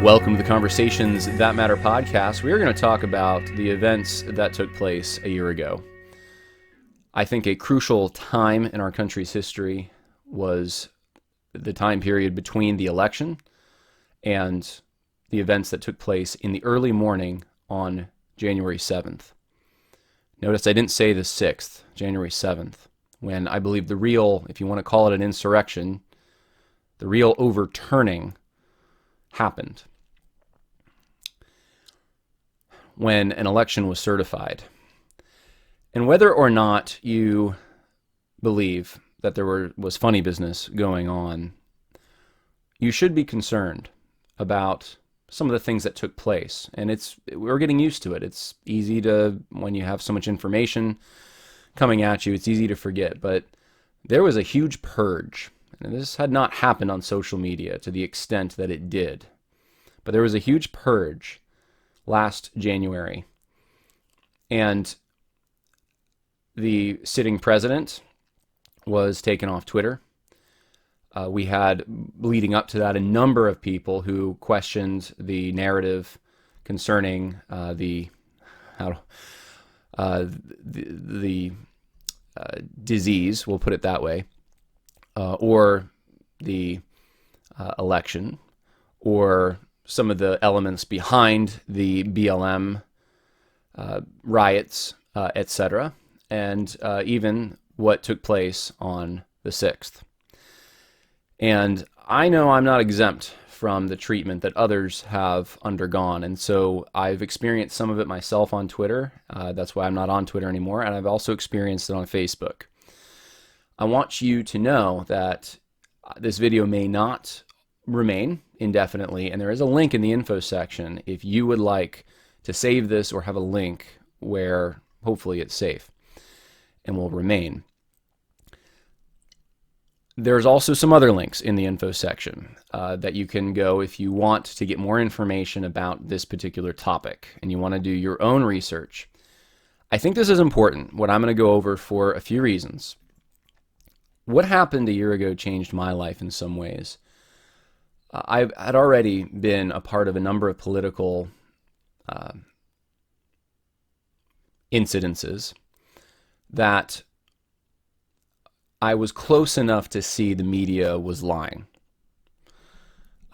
Welcome to the Conversations That Matter podcast. We are going to talk about the events that took place a year ago. I think a crucial time in our country's history was the time period between the election and the events that took place in the early morning on January 7th. Notice I didn't say the 6th, January 7th, when I believe the real, if you want to call it an insurrection, the real overturning happened. When an election was certified. And whether or not you believe that there was funny business going on, you should be concerned about some of the things that took place. And we're getting used to it. It's easy to, when you have so much information coming at you, it's easy to forget. But there was a huge purge. And this had not happened on social media to the extent that it did. But there was a huge purge last January. And the sitting president was taken off Twitter. We had, leading up to that, a number of people who questioned the narrative concerning the disease, we'll put it that way, or the election, or some of the elements behind the BLM riots, etc., and even what took place on the 6th. And I know I'm not exempt from the treatment that others have undergone, and so I've experienced some of it myself on Twitter. That's why I'm not on Twitter anymore, and I've also experienced it on Facebook. I want you to know that this video may not remain indefinitely, and there is a link in the info section if you would like to save this or have a link where hopefully it's safe and will remain. There's also some other links in the info section that you can go if you want to get more information about this particular topic and you want to do your own research. I think this is important, what I'm going to go over, for a few reasons. What happened a year ago changed my life in some ways. I had already been a part of a number of political incidences that I was close enough to see the media was lying.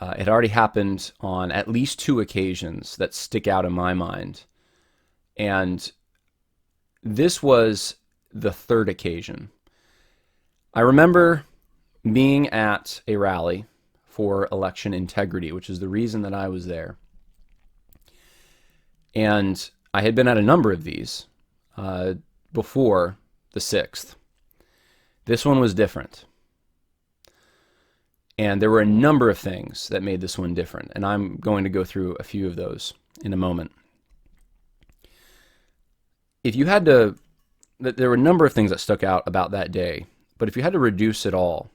It had already happened on at least 2 occasions that stick out in my mind. And this was the 3rd occasion. I remember being at a rally for election integrity, which is the reason that I was there. And I had been at a number of these before the 6th. This one was different. And there were a number of things that made this one different, and I'm going to go through a few of those in a moment. There were a number of things that stuck out about that day, but if you had to reduce it all,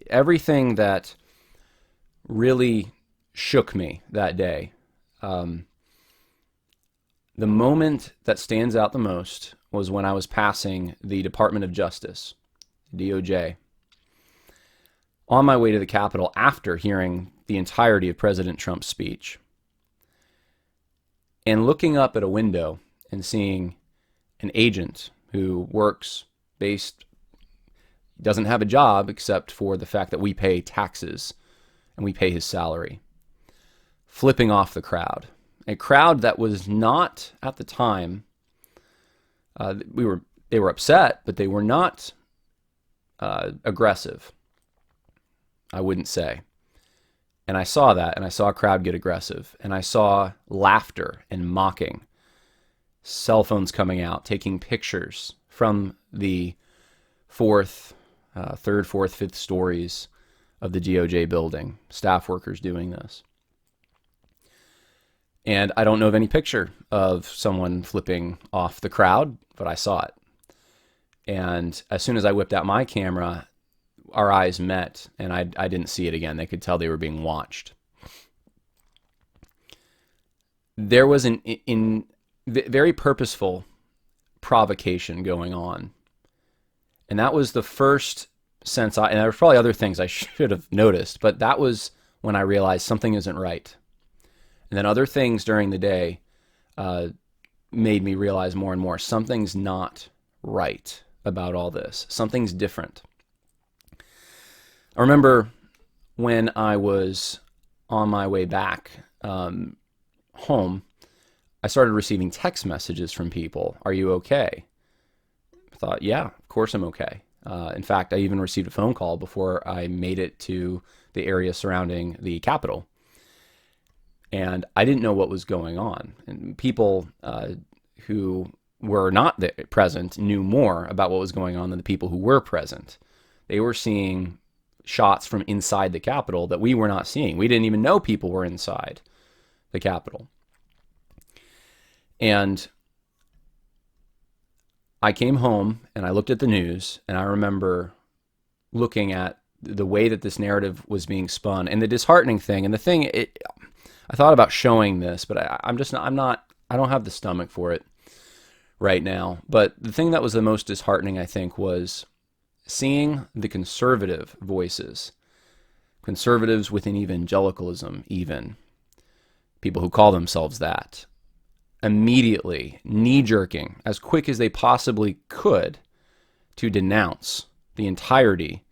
everything that really shook me that day, the moment that stands out the most was when I was passing the Department of Justice, DOJ, on my way to the Capitol after hearing the entirety of President Trump's speech, and looking up at a window and seeing an agent who doesn't have a job except for the fact that we pay taxes and we pay his salary, flipping off the crowd. A crowd that was not, at the time, they were upset, but they were not aggressive, I wouldn't say. And I saw that, and I saw a crowd get aggressive, and I saw laughter and mocking, cell phones coming out, taking pictures from the 3rd, 4th, 5th stories of the DOJ building, staff workers doing this. And I don't know of any picture of someone flipping off the crowd, but I saw it. And as soon as I whipped out my camera, our eyes met, and I didn't see it again. They could tell they were being watched. There was a very purposeful provocation going on. And that was the first sense, and there were probably other things I should have noticed, but that was when I realized something isn't right. And then other things during the day made me realize more and more something's not right about all this. Something's different. I remember when I was on my way back home, I started receiving text messages from people. Are you okay? I thought, yeah, of course I'm okay. In fact, I even received a phone call before I made it to the area surrounding the Capitol. And I didn't know what was going on. And people who were not present knew more about what was going on than the people who were present. They were seeing shots from inside the Capitol that we were not seeing. We didn't even know people were inside the Capitol. And I came home and I looked at the news, and I remember looking at the way that this narrative was being spun and the disheartening thing. And the thing, I thought about showing this, but I don't have the stomach for it right now. But the thing that was the most disheartening, I think, was seeing the conservative voices, conservatives within evangelicalism, even people who call themselves that, immediately knee-jerking as quick as they possibly could to denounce the entirety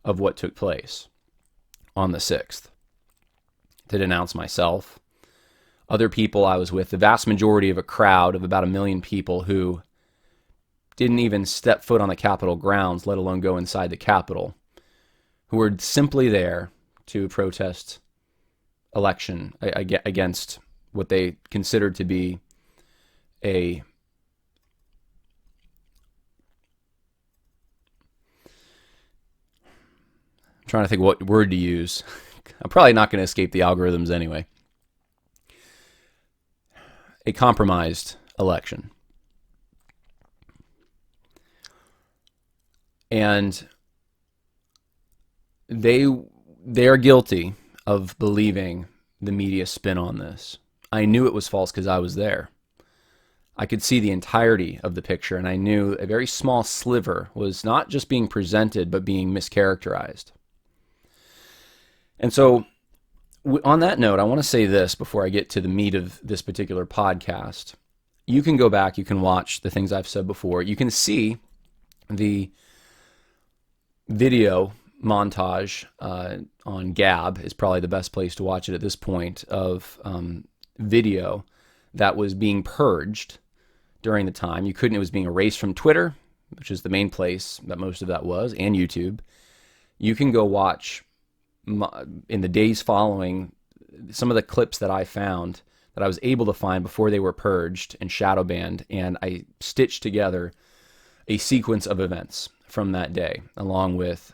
of what took place on the 6th, to denounce myself, other people I was with, the vast majority of a crowd of about 1 million people who didn't even step foot on the Capitol grounds, let alone go inside the Capitol, who were simply there to protest election against what they considered to be I'm trying to think what word to use. I'm probably not going to escape the algorithms anyway. A compromised election. And they're guilty of believing the media spin on this. I knew it was false because I was there. I could see the entirety of the picture, and I knew a very small sliver was not just being presented, but being mischaracterized. And so, on that note, I want to say this before I get to the meat of this particular podcast. You can go back, you can watch the things I've said before. You can see the video montage on Gab is probably the best place to watch it at this point, of video that was being purged during the time. It was being erased from Twitter, which is the main place that most of that was, and YouTube. You can go watch in the days following some of the clips that I found, that I was able to find before they were purged and shadow banned, and I stitched together a sequence of events from that day, along with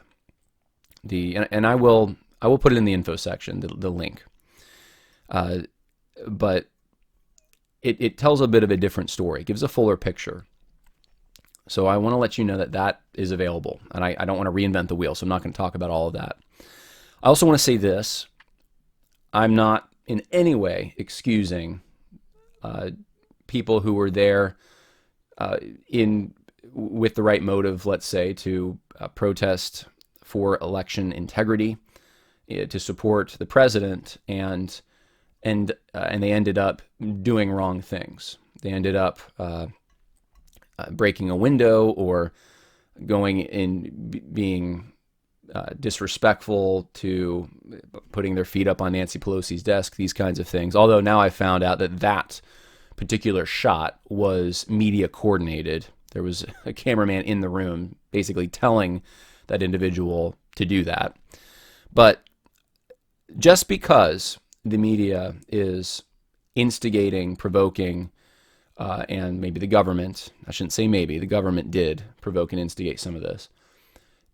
and I will put it in the info section, the link. But it tells a bit of a different story. It gives a fuller picture. So I want to let you know that is available. And I don't want to reinvent the wheel, so I'm not going to talk about all of that. I also want to say this. I'm not in any way excusing people who were there with the right motive, let's say, to protest for election integrity, to support the president, and they ended up doing wrong things. They ended up breaking a window, or going in, being disrespectful, to putting their feet up on Nancy Pelosi's desk, these kinds of things. Although now I found out that particular shot was media coordinated. There was a cameraman in the room basically telling that individual to do that. But just because the media is instigating, provoking, and maybe the government, I shouldn't say maybe, the government did provoke and instigate some of this,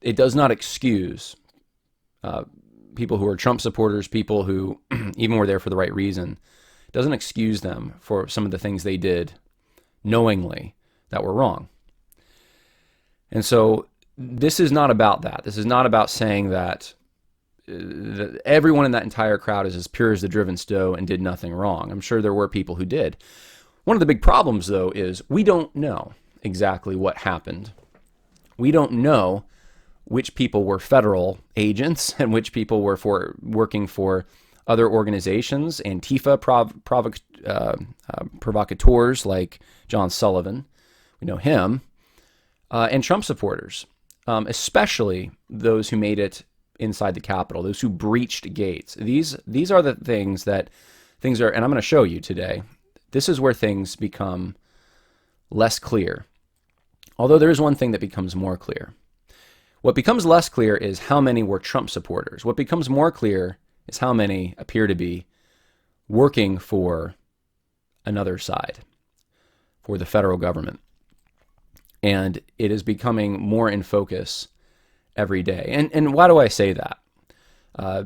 it does not excuse people who are Trump supporters, people who even were there for the right reason. It doesn't excuse them for some of the things they did knowingly that were wrong. And so this is not about that. This is not about saying that everyone in that entire crowd is as pure as the driven stow and did nothing wrong. I'm sure there were people who did. One of the big problems, though, is we don't know exactly what happened. We don't know which people were federal agents and which people were working for other organizations, Antifa provocateurs like John Sullivan, we know him, and Trump supporters, especially those who made it inside the Capitol, those who breached gates. These are the things are, and I'm going to show you today. This is where things become less clear. Although there is one thing that becomes more clear. What becomes less clear is how many were Trump supporters. What becomes more clear is how many appear to be working for another side, for the federal government. And it is becoming more in focus every day. And why do I say that?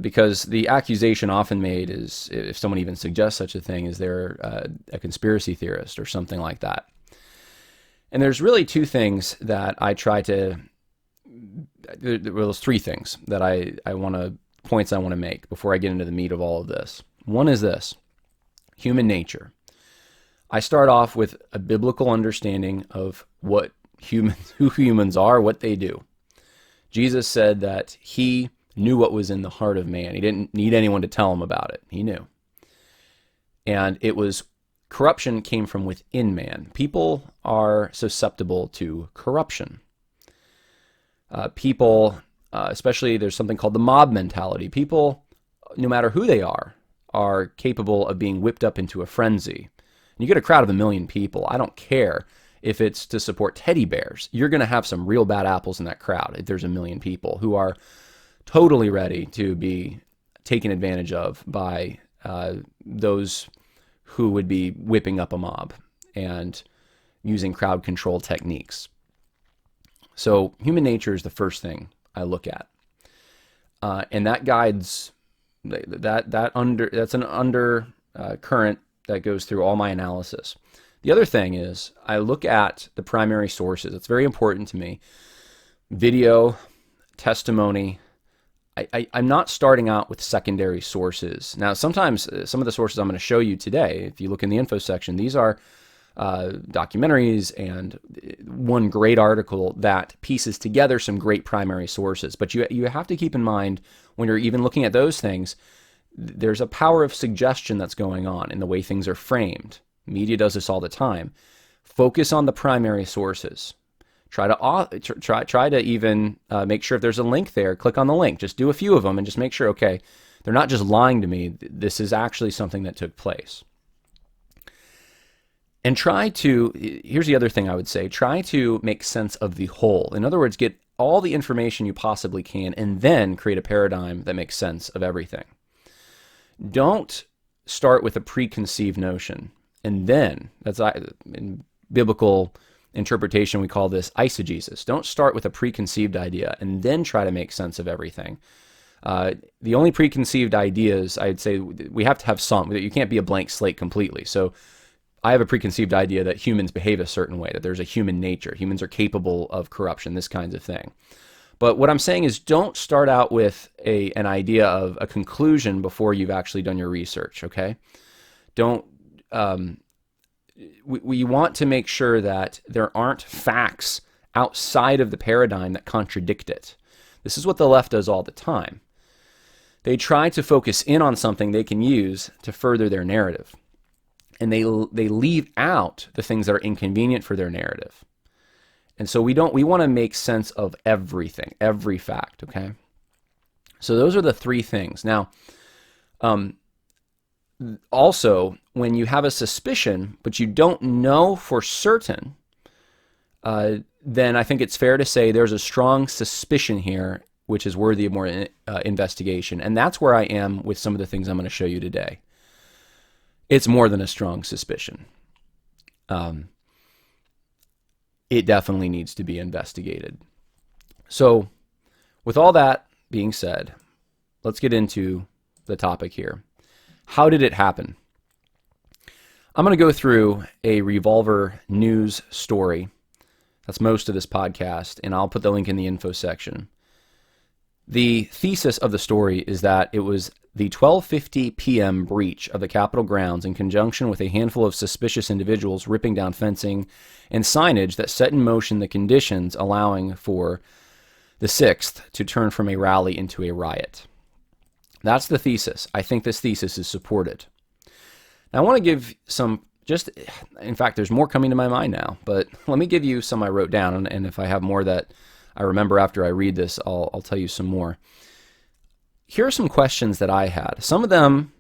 Because the accusation often made is, if someone even suggests such a thing, is they're a conspiracy theorist or something like that. And there's really two things that I try to, well, there's three things that points I want to make before I get into the meat of all of this. One is this: human nature. I start off with a biblical understanding of who humans are, what they do. Jesus said that he knew what was in the heart of man. He didn't need anyone to tell him about it. He knew. And corruption came from within man. People are susceptible to corruption. People, especially there's something called the mob mentality. People, no matter who they are capable of being whipped up into a frenzy. And you get a crowd of 1 million people. I don't care if it's to support teddy bears. You're going to have some real bad apples in that crowd if there's 1 million people who are totally ready to be taken advantage of by those who would be whipping up a mob and using crowd control techniques. So human nature is the first thing I look at. And that guides, that's an undercurrent that goes through all my analysis. The other thing is I look at the primary sources. It's very important to me. Video, testimony. I'm not starting out with secondary sources. Now, sometimes some of the sources I'm going to show you today, if you look in the info section, these are documentaries and one great article that pieces together some great primary sources. But you have to keep in mind when you're even looking at those things, there's a power of suggestion that's going on in the way things are framed. Media does this all the time. Focus on the primary sources. Try to even make sure if there's a link there, click on the link. Just do a few of them and just make sure, okay, they're not just lying to me. This is actually something that took place. And here's the other thing I would say, try to make sense of the whole. In other words, get all the information you possibly can and then create a paradigm that makes sense of everything. Don't start with a preconceived notion. And then, that's in biblical interpretation, we call this eisegesis. Don't start with a preconceived idea and then try to make sense of everything. The only preconceived ideas, I'd say, we have to have some. You can't be a blank slate completely. So I have a preconceived idea that humans behave a certain way, that there's a human nature. Humans are capable of corruption, this kinds of thing. But what I'm saying is don't start out with an idea of a conclusion before you've actually done your research, okay? We want to make sure that there aren't facts outside of the paradigm that contradict it. This is what the left does all the time. They try to focus in on something they can use to further their narrative. And they leave out the things that are inconvenient for their narrative. And so we want to make sense of everything, every fact, okay? So those are the three things. Now, also, when you have a suspicion, but you don't know for certain, then I think it's fair to say there's a strong suspicion here, which is worthy of more investigation. And that's where I am with some of the things I'm going to show you today. It's more than a strong suspicion. It definitely needs to be investigated. So, with all that being said, let's get into the topic here. How did it happen? I'm going to go through a Revolver news story. That's most of this podcast, and I'll put the link in the info section. The thesis of the story is that it was the 12:50 p.m. breach of the Capitol grounds in conjunction with a handful of suspicious individuals ripping down fencing and signage that set in motion the conditions allowing for the 6th to turn from a rally into a riot. That's the thesis. I think this thesis is supported. Now, I want to give some, in fact, there's more coming to my mind now, but let me give you some I wrote down, and if I have more that I remember after I read this, I'll tell you some more. Here are some questions that I had. Some of them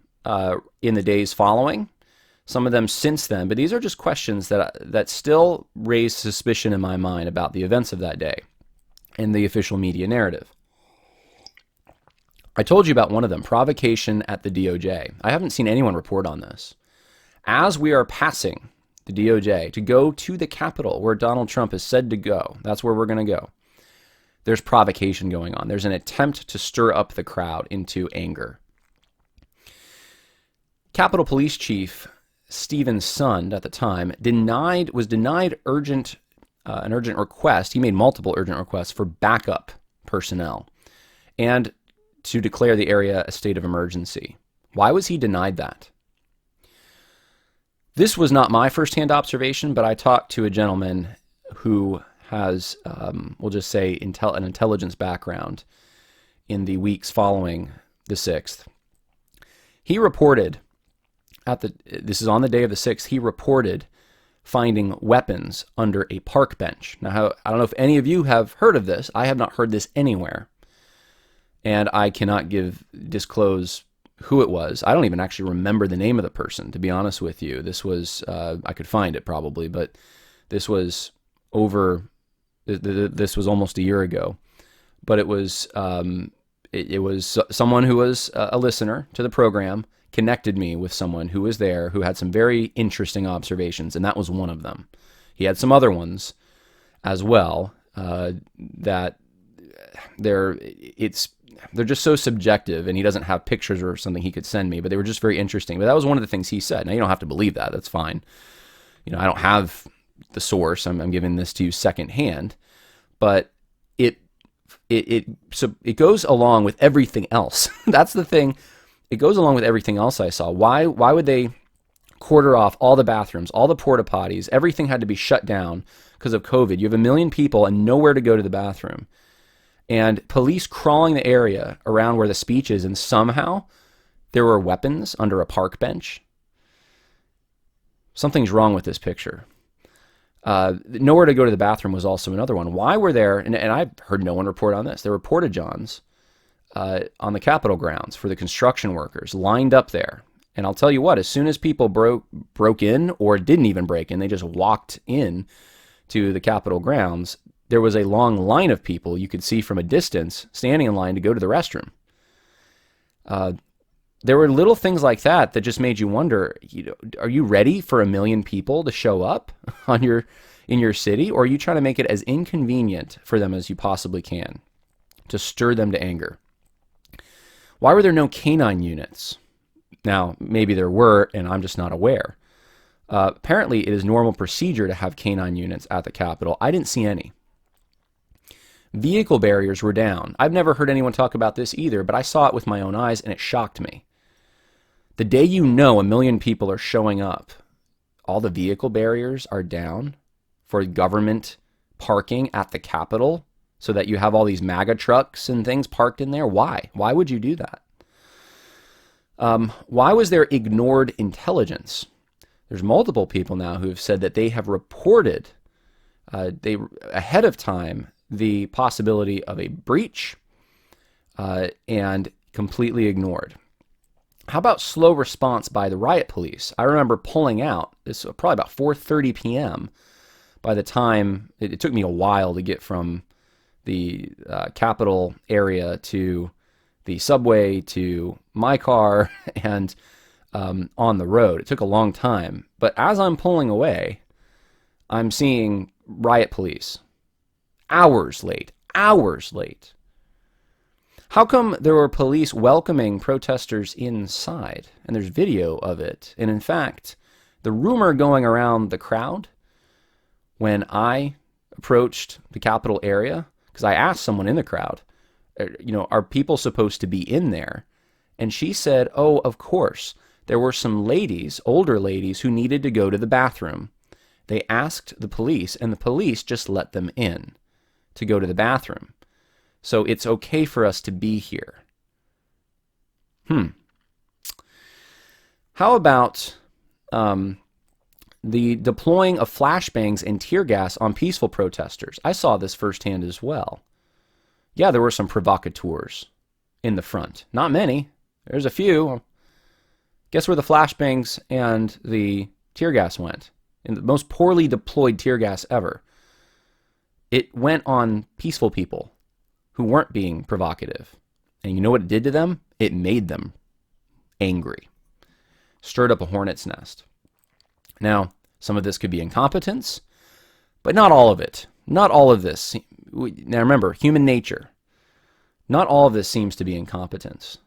in the days following, some of them since then, but these are just questions that still raise suspicion in my mind about the events of that day and the official media narrative. I told you about one of them, provocation at the DOJ. I haven't seen anyone report on this. As we are passing the DOJ to go to the Capitol where Donald Trump is said to go, that's where we're going to go, there's provocation going on. There's an attempt to stir up the crowd into anger. Capitol Police Chief Stephen Sund at the time was denied an urgent request. He made multiple urgent requests for backup personnel and to declare the area a state of emergency. Why was he denied that? This was not my firsthand observation, but I talked to a gentleman who has, we'll just say, an intelligence background in the weeks following the 6th. He reported, this is on the day of the 6th, he reported finding weapons under a park bench. Now, I don't know if any of you have heard of this. I have not heard this anywhere. And I cannot disclose who it was. I don't even actually remember the name of the person, to be honest with you. This was, I could find it probably, but this was this was almost a year ago. But it was someone who was a listener to the program, connected me with someone who was there, who had some very interesting observations, and that was one of them. He had some other ones as well that they're just so subjective, and he doesn't have pictures or something he could send me, but they were just very interesting. But that was one of the things he said. Now, you don't have to believe that. That's fine. I don't have the source. I'm giving this to you secondhand, but it goes along with everything else. That's the thing. It goes along with everything else I saw. Why would they quarter off all the bathrooms, all the porta potties? Everything had to be shut down because of COVID. You have 1 million people and nowhere to go to the bathroom. And police crawling the area around where the speech is, and somehow there were weapons under a park bench. Something's wrong with this picture. Nowhere to go to the bathroom was also another one. Why were there, and I've heard no one report on this, there were porta-johns on the Capitol grounds for the construction workers lined up there. And I'll tell you what, as soon as people broke in, or didn't even break in, they just walked in to the Capitol grounds, there was a long line of people you could see from a distance standing in line to go to the restroom. There were little things like that that just made you wonder, are you ready for 1 million people to show up in your city, or are you trying to make it as inconvenient for them as you possibly can to stir them to anger? Why were there no canine units? Now, maybe there were, and I'm just not aware. Apparently, it is normal procedure to have canine units at the Capitol. I didn't see any. Vehicle barriers were down. I've never heard anyone talk about this either, but I saw it with my own eyes, and it shocked me. The day 1 million people are showing up, all the vehicle barriers are down for government parking at the Capitol, so that you have all these MAGA trucks and things parked in there. Why? Why would you do that? Why was there ignored intelligence? There's multiple people now who have said that they have reported ahead of time the possibility of a breach and completely ignored. How about slow response by the riot police? I remember pulling out, this was probably about 4:30 p.m. By the time, it took me a while to get from the Capitol area to the subway to my car and on the road. It took a long time. But as I'm pulling away, I'm seeing riot police. Hours late. How come there were police welcoming protesters inside? And there's video of it. And in fact, the rumor going around the crowd when I approached the Capitol area, because I asked someone in the crowd, are people supposed to be in there? And she said, oh, of course. There were some ladies, older ladies, who needed to go to the bathroom. They asked the police, and the police just let them in to go to the bathroom. So it's okay for us to be here. How about the deploying of flashbangs and tear gas on peaceful protesters? I saw this firsthand as well. Yeah, there were some provocateurs in the front. Not many. There's a few. Guess where the flashbangs and the tear gas went? In the most poorly deployed tear gas ever. It went on peaceful people who weren't being provocative. And you know what it did to them? It made them angry. Stirred up a hornet's nest. Now, some of this could be incompetence, but not all of it. Not all of this. Now remember, human nature. Not all of this seems to be incompetence.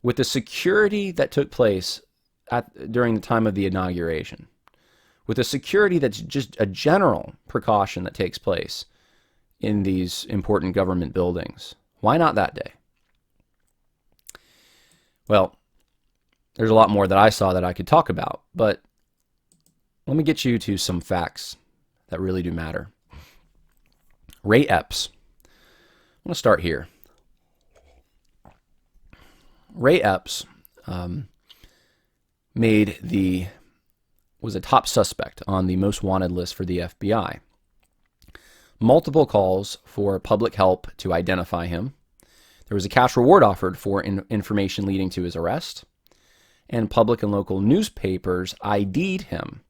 With the security that took place during the time of the inauguration, with the security that's just a general precaution that takes place in these important government buildings, why not that day? Well, there's a lot more that I saw that I could talk about, but let me get you to some facts that really do matter. Ray Epps. I'm going to start here. Ray Epps was a top suspect on the most wanted list for the FBI. Multiple calls for public help to identify him. There was a cash reward offered for information leading to his arrest. And public and local newspapers ID'd him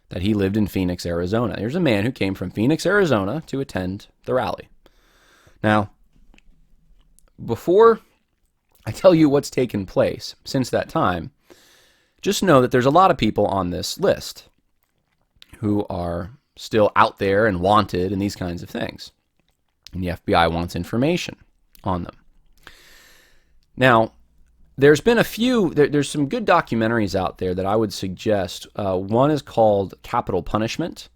that he lived in Phoenix, Arizona. There's a man who came from Phoenix, Arizona to attend the rally. Now, before I tell you what's taken place since that time, just know that there's a lot of people on this list who are still out there and wanted and these kinds of things. And the FBI wants information on them. Now, there's been a few, there's some good documentaries out there that I would suggest. One is called Capital Punishment,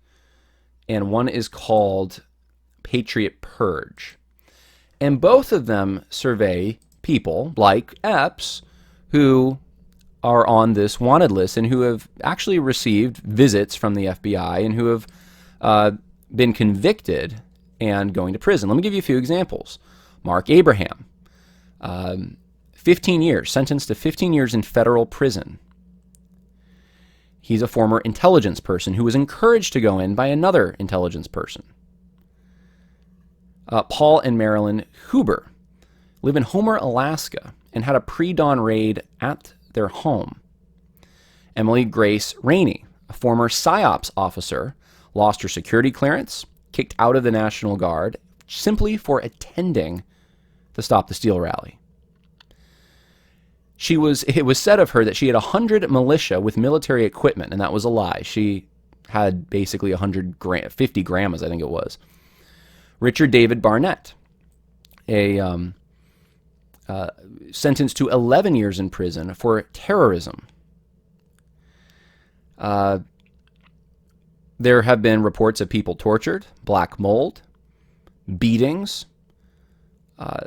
and one is called Patriot Purge. And both of them survey people like Epps who are on this wanted list and who have actually received visits from the FBI and who have been convicted and going to prison. Let me give you a few examples. Mark Abraham. 15 years, sentenced to 15 years in federal prison. He's a former intelligence person who was encouraged to go in by another intelligence person. Paul and Marilyn Huber live in Homer, Alaska, and had a pre-dawn raid at their home. Emily Grace Rainey, a former PSYOPs officer, lost her security clearance, kicked out of the National Guard, simply for attending the Stop the Steal rally. It was said of her that she had 100 militia with military equipment, and that was a lie. She had basically 50 grandmas, I think it was. Richard David Barnett, sentenced to 11 years in prison for terrorism. There have been reports of people tortured, black mold, beatings,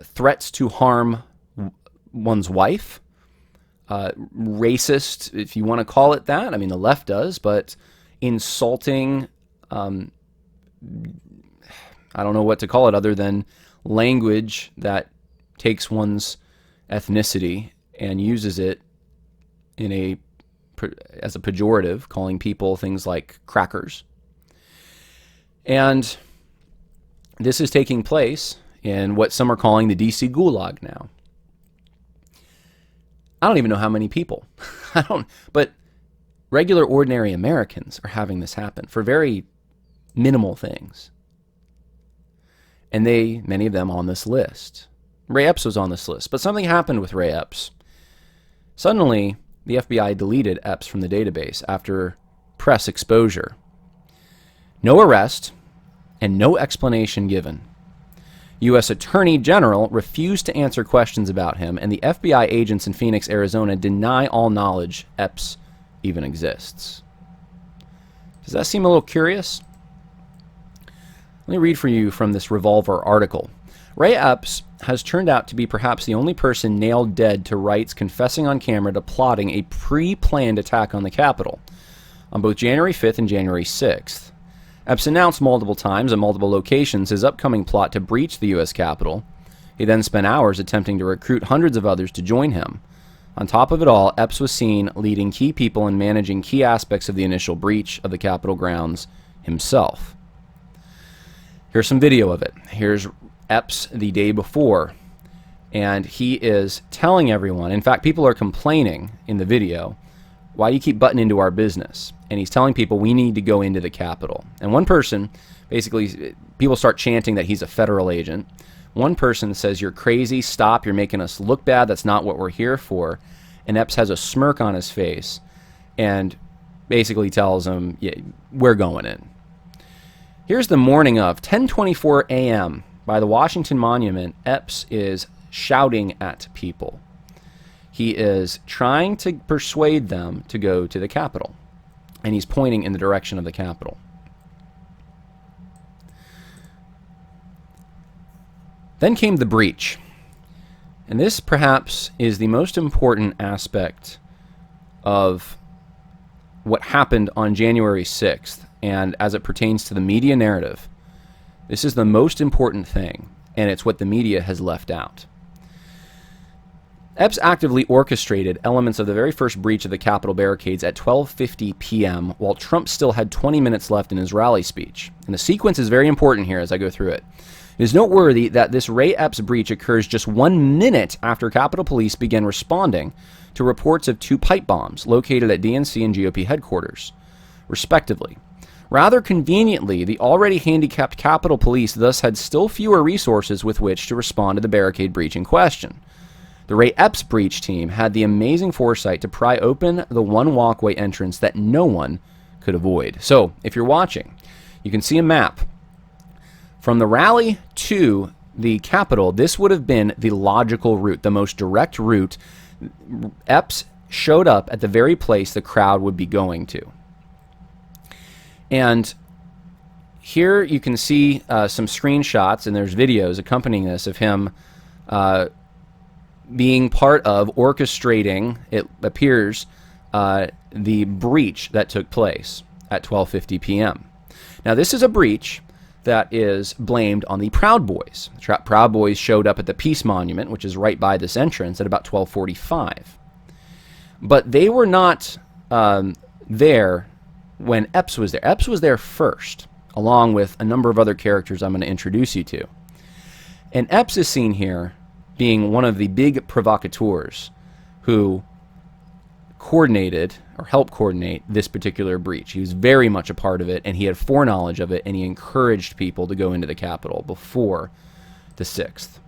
threats to harm one's wife, racist, if you want to call it that. I mean, the left does, but insulting, I don't know what to call it other than language that takes one's ethnicity and uses it as a pejorative, calling people things like crackers. And this is taking place in what some are calling the DC Gulag now. I don't even know how many people. But regular, ordinary Americans are having this happen for very minimal things. And many of them on this list. Ray Epps was on this list, but something happened with Ray Epps. Suddenly, the FBI deleted Epps from the database after press exposure. No arrest and no explanation given. U.S. Attorney General refused to answer questions about him, and the FBI agents in Phoenix, Arizona deny all knowledge Epps even exists. Does that seem a little curious? Let me read for you from this Revolver article. Ray Epps has turned out to be perhaps the only person nailed dead to rights confessing on camera to plotting a pre-planned attack on the Capitol on both January 5th and January 6th. Epps announced multiple times at multiple locations his upcoming plot to breach the U.S. Capitol. He then spent hours attempting to recruit hundreds of others to join him. On top of it all, Epps was seen leading key people and managing key aspects of the initial breach of the Capitol grounds himself. Here's some video of it. Here's Epps the day before, and he is telling everyone, in fact, people are complaining in the video, why do you keep butting into our business? And he's telling people we need to go into the Capitol. And one person, basically, people start chanting that he's a federal agent. One person says, you're crazy, stop, you're making us look bad, that's not what we're here for. And Epps has a smirk on his face and basically tells him, yeah, we're going in. Here's the morning of 10:24 a.m. by the Washington Monument. Epps is shouting at people. He is trying to persuade them to go to the Capitol, and he's pointing in the direction of the Capitol. Then came the breach, and this perhaps is the most important aspect of what happened on January 6th, and as it pertains to the media narrative. This is the most important thing, and it's what the media has left out. Epps actively orchestrated elements of the very first breach of the Capitol barricades at 12:50 p.m. while Trump still had 20 minutes left in his rally speech. And the sequence is very important here as I go through it. It is noteworthy that this Ray Epps breach occurs just 1 minute after Capitol Police began responding to reports of 2 pipe bombs located at DNC and GOP headquarters, respectively. Rather conveniently, the already handicapped Capitol Police thus had still fewer resources with which to respond to the barricade breach in question. The Ray Epps breach team had the amazing foresight to pry open the one walkway entrance that no one could avoid. So, if you're watching, you can see a map. From the rally to the Capitol, this would have been the logical route, the most direct route. Epps showed up at the very place the crowd would be going to. And here you can see some screenshots, and there's videos accompanying this of him being part of orchestrating, it appears, the breach that took place at 12:50 p.m. Now, this is a breach that is blamed on the Proud Boys. The Proud Boys showed up at the Peace Monument, which is right by this entrance, at about 12:45. But they were not there when Epps was there. Epps was there first, along with a number of other characters I'm going to introduce you to. And Epps is seen here being one of the big provocateurs who coordinated or helped coordinate this particular breach. He was very much a part of it, and he had foreknowledge of it, and he encouraged people to go into the Capitol before the 6th.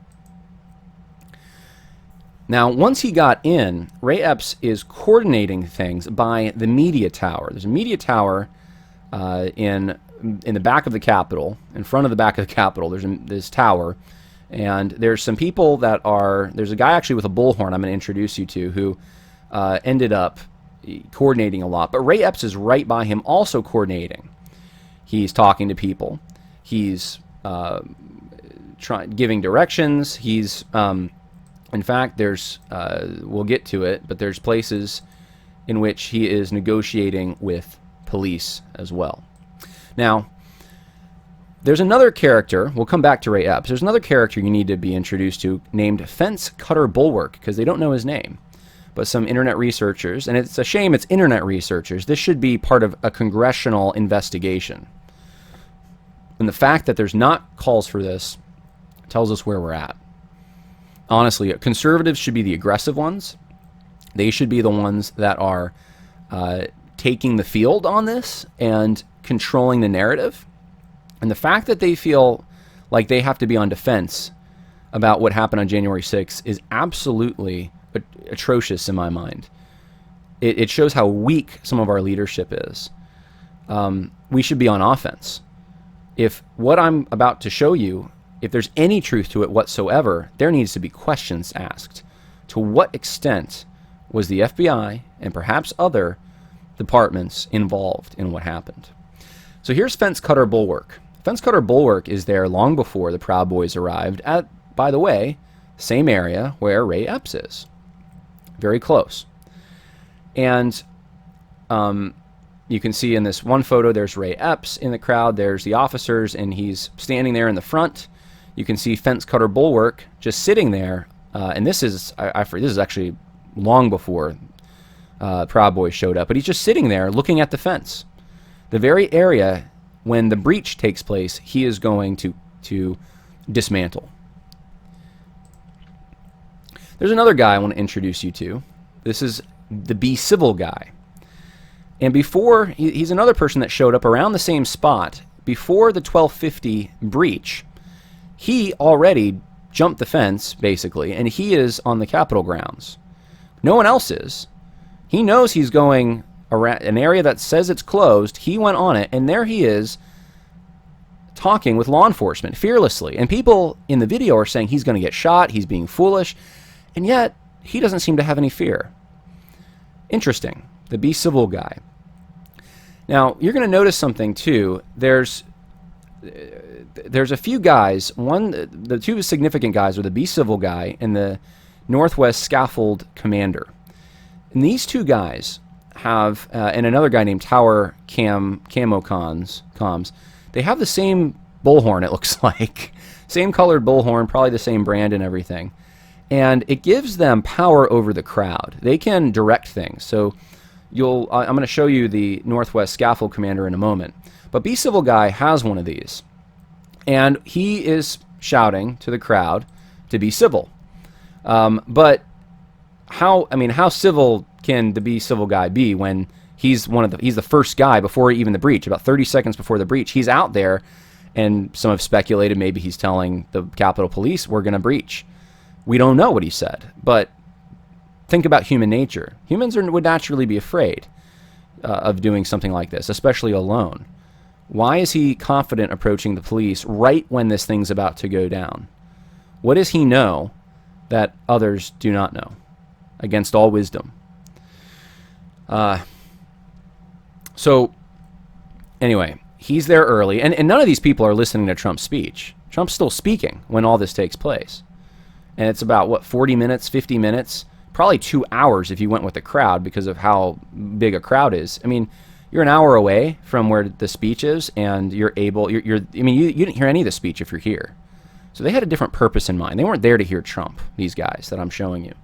Now, once he got in, Ray Epps is coordinating things by the media tower. There's a media tower in the back of the Capitol, in front of the back of the Capitol. There's this tower, and there's some people that are, there's a guy actually with a bullhorn I'm going to introduce you to who ended up coordinating a lot. But Ray Epps is right by him also coordinating. He's talking to people. He's giving directions. He's, in fact, there's, we'll get to it, but there's places in which he is negotiating with police as well. Now, there's another character, we'll come back to Ray Epps, there's another character you need to be introduced to named Fence Cutter Bulwark, because they don't know his name. But some internet researchers, and it's a shame it's internet researchers, this should be part of a congressional investigation. And the fact that there's not calls for this tells us where we're at. Honestly, conservatives should be the aggressive ones. They should be the ones that are taking the field on this and controlling the narrative. And the fact that they feel like they have to be on defense about what happened on January 6th is absolutely atrocious in my mind. It shows how weak some of our leadership is. We should be on offense. If what I'm about to show you, if there's any truth to it whatsoever, there needs to be questions asked. To what extent was the FBI and perhaps other departments involved in what happened? So here's Fence Cutter Bulwark. Fence Cutter Bulwark is there long before the Proud Boys arrived at, by the way, same area where Ray Epps is. Very close. And you can see in this one photo, there's Ray Epps in the crowd. There's the officers, and he's standing there in the front. You can see Fence Cutter Bulwark just sitting there. And this is, this is actually long before Proud Boys showed up. But he's just sitting there looking at the fence. The very area when the breach takes place, he is going to dismantle. There's another guy I want to introduce you to. This is the Be Civil guy. And before, he's another person that showed up around the same spot. Before the 1250 breach, he already jumped the fence, basically, and he is on the Capitol grounds. No one else is. He knows he's going around an area that says it's closed. He went on it, and there he is talking with law enforcement fearlessly. And people in the video are saying he's going to get shot, he's being foolish, and yet he doesn't seem to have any fear. Interesting. The Be Civil guy. Now, you're going to notice something, too. There's a few guys. The two significant guys are the Be Civil guy and the Northwest Scaffold Commander. And these two guys have, and another guy named Tower Comms, they have the same bullhorn, it looks like. Same colored bullhorn, probably the same brand and everything. And it gives them power over the crowd. They can direct things. So I'm going to show you the Northwest Scaffold Commander in a moment. But Be Civil guy has one of these. And he is shouting to the crowd to be civil. But how civil can the Be Civil guy be when he's the first guy before even the breach, about 30 seconds before the breach. He's out there, and some have speculated maybe he's telling the Capitol Police, we're going to breach. We don't know what he said, but think about human nature. Humans would naturally be afraid of doing something like this, especially alone. Why is he confident approaching the police right when this thing's about to go down? What does he know that others do not know, against all wisdom? So, anyway, he's there early, and none of these people are listening to Trump's speech. Trump's still speaking when all this takes place. And it's about, 40 minutes, 50 minutes? Probably 2 hours if you went with the crowd because of how big a crowd is. I mean, you're an hour away from where the speech is, and you didn't hear any of the speech if you're here. So they had a different purpose in mind. They weren't there to hear Trump, these guys that I'm showing you.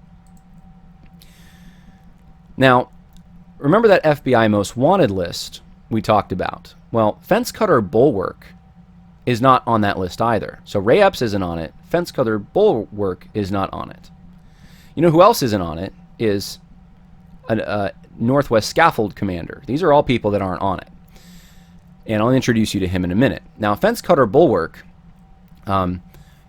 Now, remember that FBI Most Wanted list we talked about? Well, Fence Cutter Bulwark is not on that list either. So Ray Epps isn't on it. Fence Cutter Bulwark is not on it. You know who else isn't on it is a Northwest Scaffold Commander. These are all people that aren't on it. And I'll introduce you to him in a minute. Now, Fence Cutter Bulwark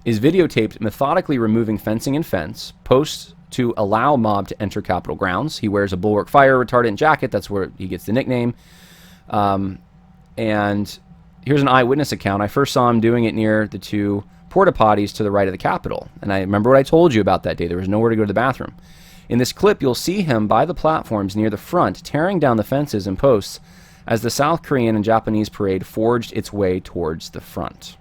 is videotaped methodically removing fencing and fence, posts to allow mob to enter Capitol grounds. He wears a Bulwark fire retardant jacket. That's where he gets the nickname. And here's an eyewitness account. I first saw him doing it near the two porta potties to the right of the Capitol. And I remember what I told you about that day. There was nowhere to go to the bathroom. In this clip, you'll see him by the platforms near the front, tearing down the fences and posts as the South Korean and Japanese parade forged its way towards the front.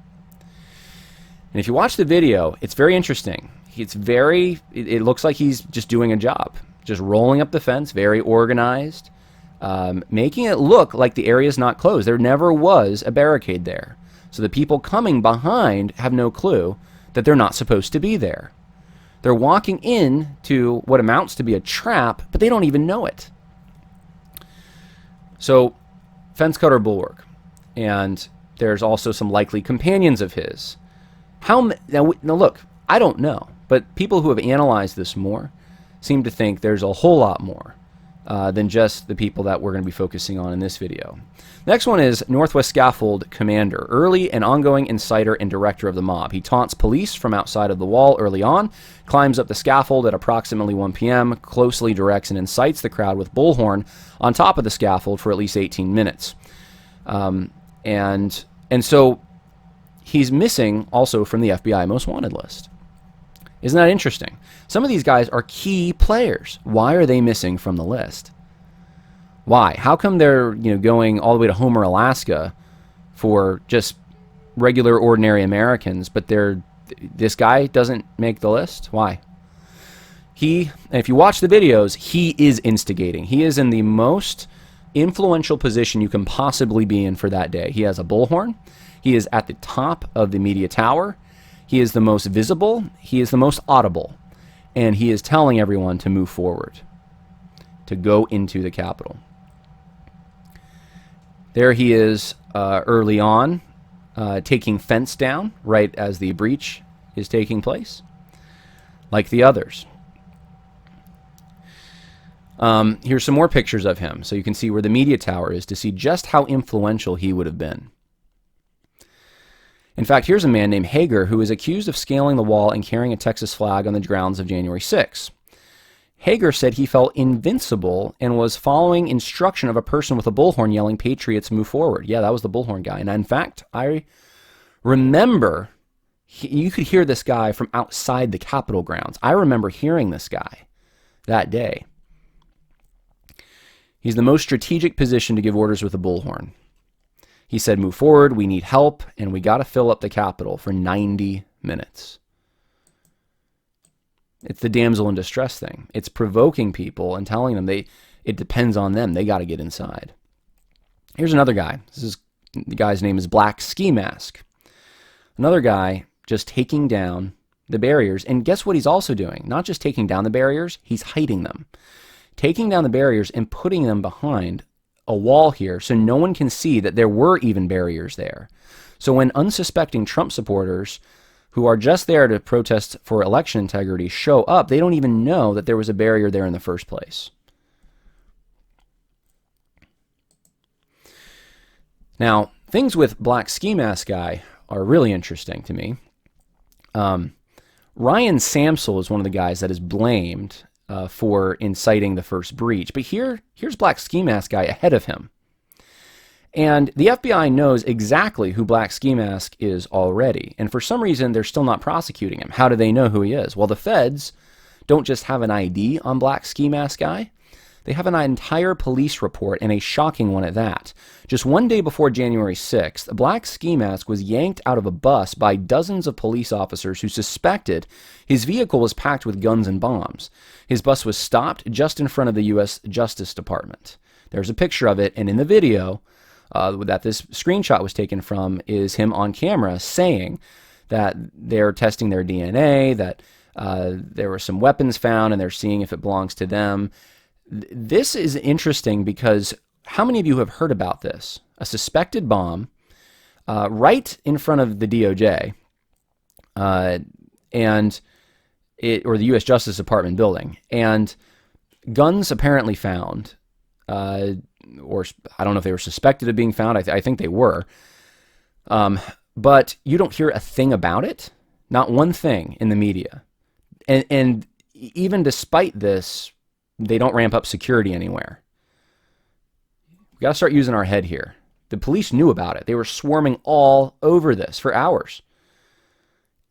And if you watch the video, it's very interesting. It looks like he's just doing a job, just rolling up the fence, very organized, making it look like the area is not closed. There never was a barricade there. So the people coming behind have no clue that they're not supposed to be there. They're walking in to what amounts to be a trap, but they don't even know it. So, Fence Cutter Bulwark. And there's also some likely companions of his. Now look, I don't know, but people who have analyzed this more seem to think there's a whole lot more than just the people that we're going to be focusing on in this video. Next one is Northwest Scaffold Commander, early and ongoing inciter and director of the mob. He taunts police from outside of the wall early on, climbs up the scaffold at approximately 1 p.m., closely directs and incites the crowd with bullhorn on top of the scaffold for at least 18 minutes. And so he's missing also from the FBI Most Wanted list. Isn't that interesting? Some of these guys are key players. Why are they missing from the list? Why? How come they're going all the way to Homer, Alaska for just regular, ordinary Americans, but this guy doesn't make the list? Why? And if you watch the videos, he is instigating. He is in the most influential position you can possibly be in for that day. He has a bullhorn. He is at the top of the media tower. He is the most visible. He is the most audible. and he is telling everyone to move forward, to go into the Capitol. There he is early on, taking fence down right as the breach is taking place, like the others. Here's some more pictures of him, so you can see where the media tower is to see just how influential he would have been. In fact, here's a man named Hager who is accused of scaling the wall and carrying a Texas flag on the grounds of January 6. Hager said he felt invincible and was following instruction of a person with a bullhorn yelling, "Patriots, move forward." Yeah, that was the bullhorn guy. And in fact, I remember you could hear this guy from outside the Capitol grounds. I remember hearing this guy that day. He's the most strategic position to give orders with a bullhorn. He said, "Move forward, we need help, and we got to fill up the Capitol," for 90 minutes. It's the damsel in distress thing. It's provoking people and telling them it depends on them. They got to get inside. Here's another guy. The guy's name is Black Ski Mask. Another guy just taking down the barriers. And guess what he's also doing? Not just taking down the barriers, he's hiding them. Taking down the barriers and putting them behind a wall here so no one can see that there were even barriers there. So when unsuspecting Trump supporters who are just there to protest for election integrity show up, they don't even know that there was a barrier there in the first place. Now, things with Black Ski Mask guy are really interesting to me. Ryan Samsel is one of the guys that is blamed for inciting the first breach. But here's Black Ski Mask guy ahead of him. And the FBI knows exactly who Black Ski Mask is already. And for some reason, they're still not prosecuting him. How do they know who he is? Well, the feds don't just have an ID on Black Ski Mask guy. They have an entire police report, and a shocking one at that. Just one day before January 6th, Black Ski Mask was yanked out of a bus by dozens of police officers who suspected his vehicle was packed with guns and bombs. His bus was stopped just in front of the U.S. Justice Department. There's a picture of it, and in the video that this screenshot was taken from is him on camera saying that they're testing their DNA, that there were some weapons found, and they're seeing if it belongs to them. This is interesting because how many of you have heard about this? A suspected bomb right in front of the DOJ or the U.S. Justice Department building, and guns apparently found, or I don't know if they were suspected of being found. I think they were. But you don't hear a thing about it. Not one thing in the media. And even despite this, they don't ramp up security anywhere. We got to start using our head here. The police knew about it. They were swarming all over this for hours.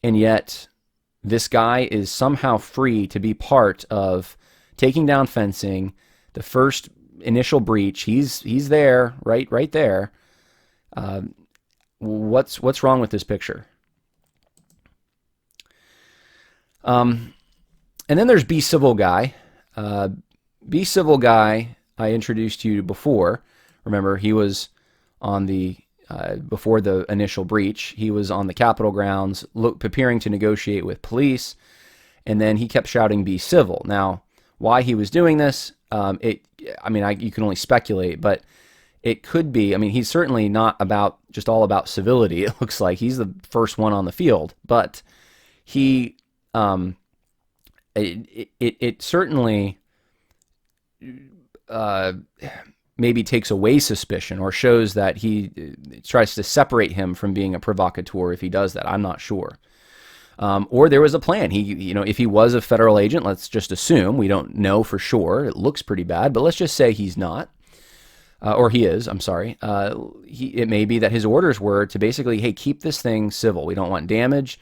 And yet, this guy is somehow free to be part of taking down fencing, the first initial breach. He's there, right there. What's wrong with this picture? And then there's Be Civil Guy. Be Civil Guy, I introduced you to before. Remember, he was on the, before the initial breach, he was on the Capitol grounds, preparing to negotiate with police, and then he kept shouting, "Be civil." Now, why he was doing this, you can only speculate, but it could be, he's certainly not just all about civility. It looks like he's the first one on the field, but he, it certainly maybe takes away suspicion or shows that he tries to separate him from being a provocateur if he does that. I'm not sure. Or there was a plan. If he was a federal agent, let's just assume, we don't know for sure. It looks pretty bad, but let's just say he's not. Or he is, I'm sorry. It may be that his orders were to basically, hey, keep this thing civil. We don't want damage.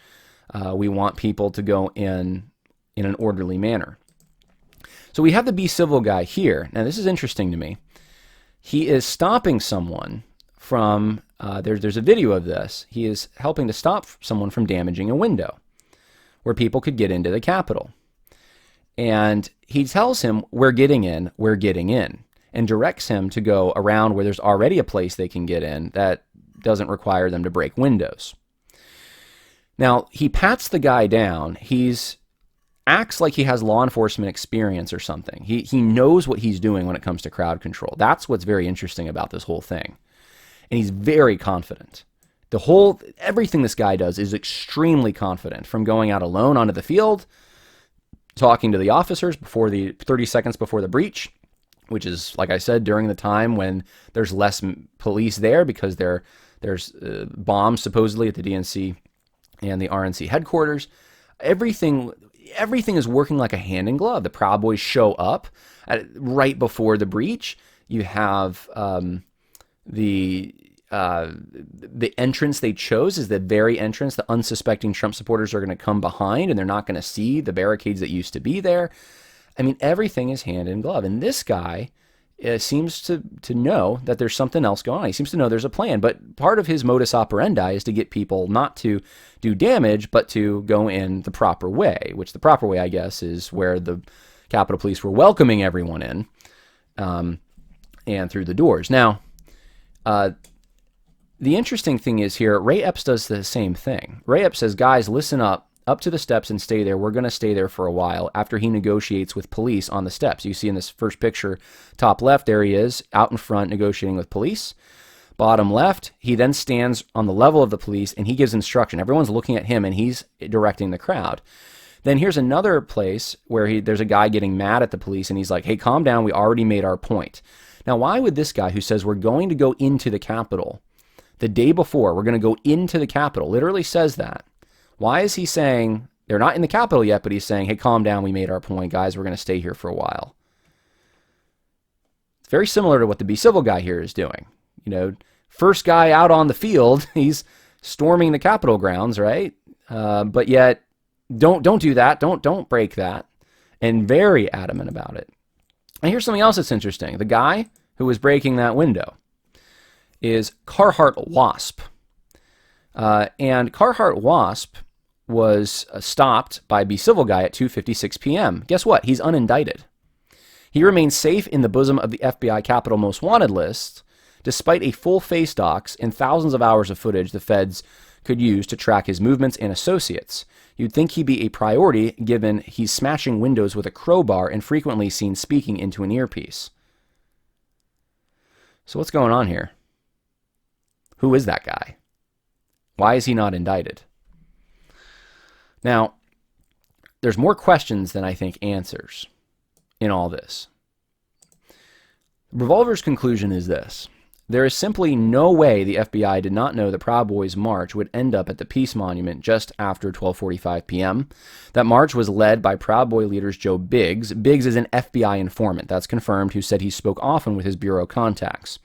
We want people to go in an orderly manner. So we have the Be Civil Guy here. Now, this is interesting to me. He is stopping someone from, there's a video of this. He is helping to stop someone from damaging a window where people could get into the Capitol. And he tells him, we're getting in, and directs him to go around where there's already a place they can get in that doesn't require them to break windows. Now, he pats the guy down. He's acts like he has law enforcement experience or something. He knows what he's doing when it comes to crowd control. That's what's very interesting about this whole thing. And he's very confident. Everything this guy does is extremely confident, from going out alone onto the field, talking to the officers 30 seconds before the breach, which is, like I said, during the time when there's less police there because there's bombs supposedly at the DNC and the RNC headquarters. Everything is working like a hand in glove. The Proud Boys show up right before the breach. You have the entrance they chose is the very entrance the unsuspecting Trump supporters are going to come behind, and they're not going to see the barricades that used to be there. I mean, everything is hand in glove. And this guy seems to know that there's something else going on. He seems to know there's a plan. But part of his modus operandi is to get people not to do damage, but to go in the proper way, which the proper way, I guess, is where the Capitol Police were welcoming everyone in and through the doors. Now, the interesting thing is here, Ray Epps does the same thing. Ray Epps says, guys, listen up to the steps and stay there. We're going to stay there for a while, after he negotiates with police on the steps. You see in this first picture, top left, there he is out in front negotiating with police. Bottom left, he then stands on the level of the police and he gives instruction. Everyone's looking at him and he's directing the crowd. Then here's another place where there's a guy getting mad at the police and he's like, hey, calm down. We already made our point. Now, why would this guy who says we're going to go into the Capitol the day before, we're going to go into the Capitol, literally says that. Why is he saying, they're not in the Capitol yet, but he's saying, hey, calm down, we made our point, guys, we're going to stay here for a while. It's very similar to what the Be Civil guy here is doing. You know, first guy out on the field, he's storming the Capitol grounds, right? But yet, don't do that, don't break that, and very adamant about it. And here's something else that's interesting. The guy who was breaking that window is Carhartt Wasp. And Carhartt Wasp was stopped by Be Civil guy at 2:56 p.m. Guess what? He's unindicted. He remains safe in the bosom of the FBI Capitol Most Wanted list, despite a full face docs and thousands of hours of footage the feds could use to track his movements and associates. You'd think he'd be a priority, given he's smashing windows with a crowbar and frequently seen speaking into an earpiece. So what's going on here? Who is that guy? Why is he not indicted? Now, there's more questions than I think answers in all this. Revolver's conclusion is this. There is simply no way the FBI did not know the Proud Boys march would end up at the Peace Monument just after 12:45 p.m. That march was led by Proud Boy leaders Joe Biggs. Biggs is an FBI informant, that's confirmed, who said he spoke often with his bureau contacts.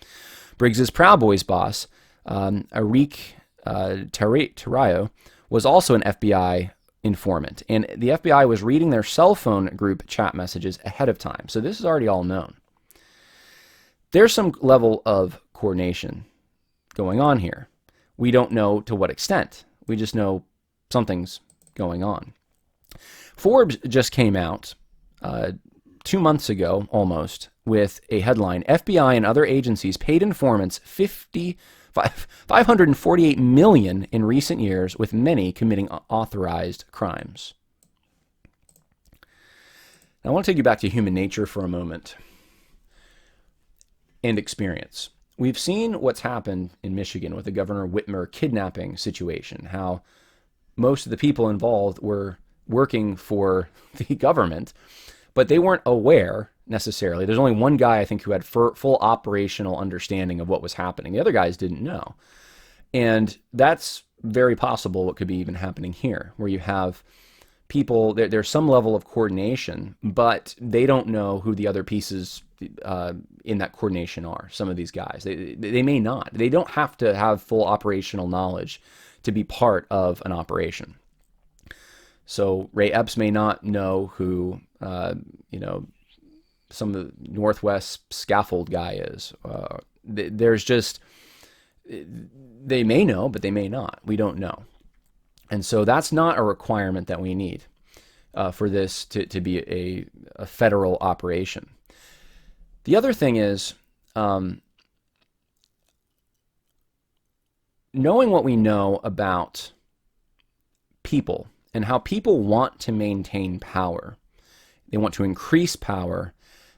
Briggs's Proud Boys boss, Arik Tarayo, was also an FBI informant, and the FBI was reading their cell phone group chat messages ahead of time. So this is already all known. There's some level of coordination going on here. We don't know to what extent. We just know something's going on. Forbes just came out 2 months ago, almost, with a headline: FBI and other agencies paid informants $548 million in recent years, with many committing authorized crimes. Now, I want to take you back to human nature for a moment and experience. We've seen what's happened in Michigan with the Governor Whitmer kidnapping situation, how most of the people involved were working for the government, but they weren't aware necessarily. There's only one guy, I think, who had full operational understanding of what was happening. The other guys didn't know. And that's very possible what could be even happening here, where you have people, there's some level of coordination, but they don't know who the other pieces in that coordination are. Some of these guys, they may not. They don't have to have full operational knowledge to be part of an operation. So Ray Epps may not know who, some of the Northwest scaffold guy is. There's just, they may know, but they may not. We don't know. And so that's not a requirement that we need for this to be a federal operation. The other thing is, knowing what we know about people and how people want to maintain power. They want to increase power.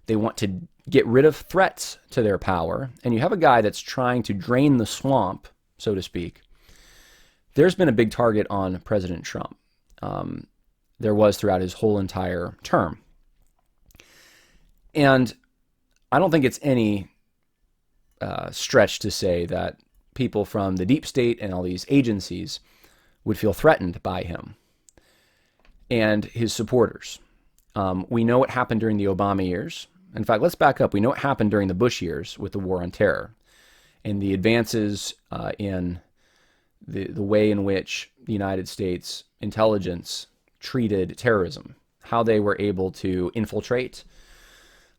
They want to get rid of threats to their power. And you have a guy that's trying to drain the swamp, so to speak. There's been a big target on President Trump. There was throughout his whole entire term. And I don't think it's any stretch to say that people from the deep state and all these agencies would feel threatened by him and his supporters. We know what happened during the Obama years. In fact, let's back up. We know what happened during the Bush years with the war on terror and the advances in the way in which the United States intelligence treated terrorism, how they were able to infiltrate,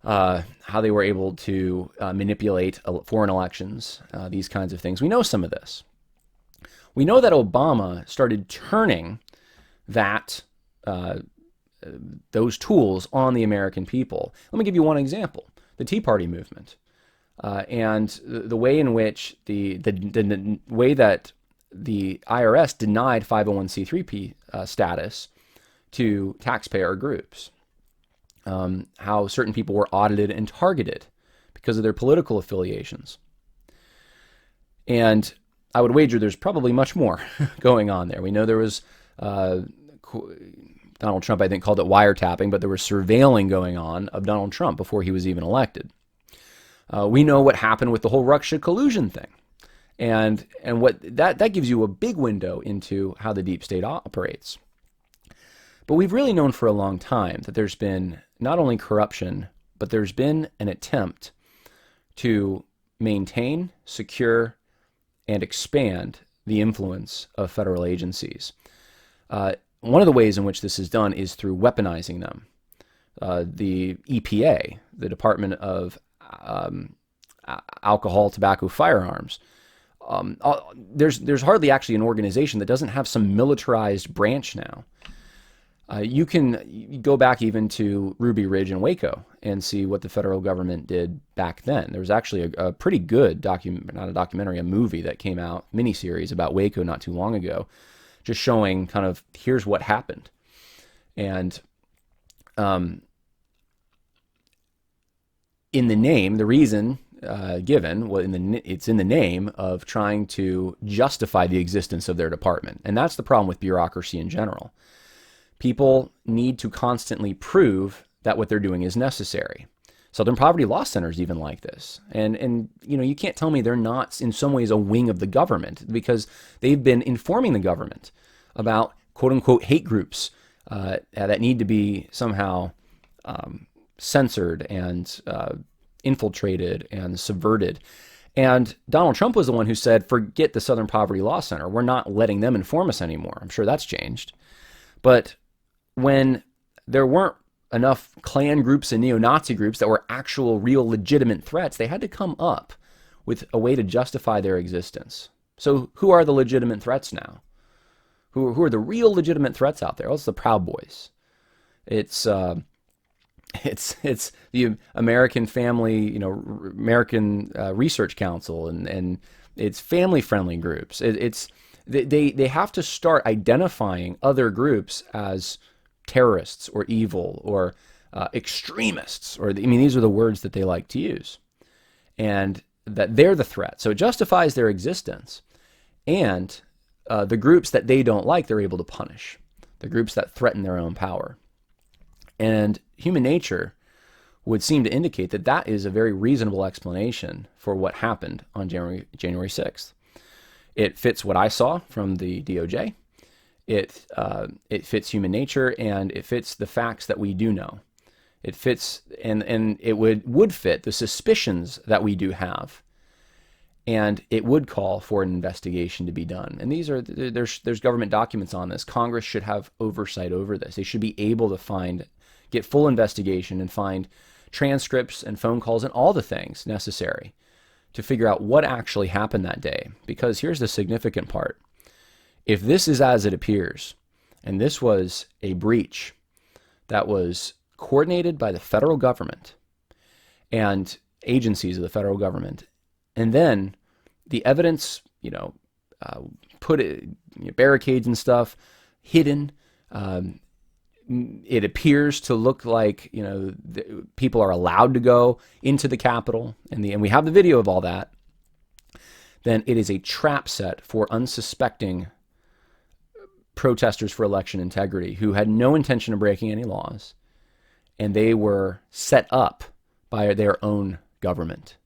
how they were able to manipulate foreign elections, these kinds of things. We know some of this. We know that Obama started turning those tools on the American people. Let me give you one example: the Tea Party movement, and the way in which the way that the IRS denied 501c3 status to taxpayer groups. How certain people were audited and targeted because of their political affiliations. And I would wager there's probably much more going on there. We know there was, Donald Trump, I think, called it wiretapping, but there was surveilling going on of Donald Trump before he was even elected. We know what happened with the whole Russia collusion thing. And what that gives you a big window into how the deep state operates. But we've really known for a long time that there's been not only corruption, but there's been an attempt to maintain, secure, and expand the influence of federal agencies. One of the ways in which this is done is through weaponizing them. The EPA, the Department of Alcohol, Tobacco, Firearms, there's hardly actually an organization that doesn't have some militarized branch now. You can go back even to Ruby Ridge and Waco and see what the federal government did back then. There was actually a pretty good not a documentary, a movie that came out, miniseries about Waco not too long ago, just showing kind of here's what happened. And in the name, the reason given, it's in the name of trying to justify the existence of their department. And that's the problem with bureaucracy in general. People need to constantly prove that what they're doing is necessary. Southern Poverty Law Center is even like this. And you can't tell me they're not in some ways a wing of the government, because they've been informing the government about quote unquote hate groups that need to be somehow censored and infiltrated and subverted. And Donald Trump was the one who said, forget the Southern Poverty Law Center. We're not letting them inform us anymore. I'm sure that's changed. But when there weren't enough Klan groups and neo-Nazi groups that were actual, real, legitimate threats, they had to come up with a way to justify their existence. So who are the legitimate threats now? Who are the real legitimate threats out there? Well, it's the Proud Boys. It's the American Family, American Research Council, and it's family-friendly groups. They have to start identifying other groups as terrorists or evil or extremists, these are the words that they like to use, and that they're the threat. So it justifies their existence, and the groups that they don't like, they're able to punish. The groups that threaten their own power. And human nature would seem to indicate that that is a very reasonable explanation for what happened on January 6th. It fits what I saw from the DOJ. It fits human nature, and it fits the facts that we do know. It fits, and it would fit the suspicions that we do have, and it would call for an investigation to be done. And there's government documents on this. Congress should have oversight over this. They should be able to get full investigation and find transcripts and phone calls and all the things necessary to figure out what actually happened that day. Because here's the significant part. If this is as it appears, and this was a breach that was coordinated by the federal government and agencies of the federal government, and then the evidence, barricades and stuff hidden, It appears to look like people are allowed to go into the Capitol, and we have the video of all that. Then it is a trap set for unsuspecting protesters for election integrity who had no intention of breaking any laws, and they were set up by their own government.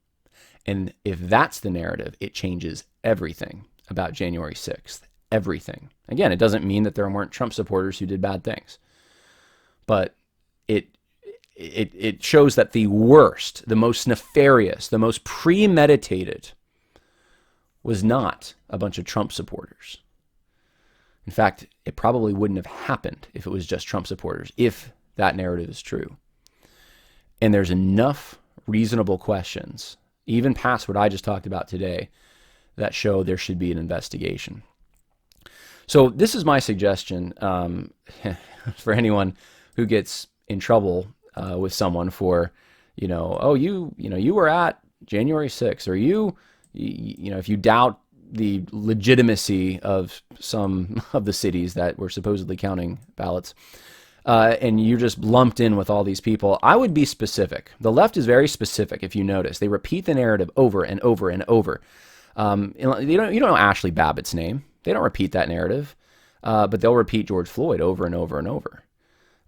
And if that's the narrative, it changes everything about January 6th. Everything. Again, it doesn't mean that there weren't Trump supporters who did bad things, but it shows that the worst, the most nefarious, the most premeditated was not a bunch of Trump supporters. In fact, it probably wouldn't have happened if it was just Trump supporters, if that narrative is true. And there's enough reasonable questions, even past what I just talked about today, that show there should be an investigation. So this is my suggestion for anyone who gets in trouble with someone for, you were at January 6th, or if you doubt the legitimacy of some of the cities that were supposedly counting ballots, and you're just lumped in with all these people, I would be specific. The left is very specific, if you notice. They repeat the narrative over and over and over. You don't know Ashley Babbitt's name. They don't repeat that narrative, but they'll repeat George Floyd over and over and over.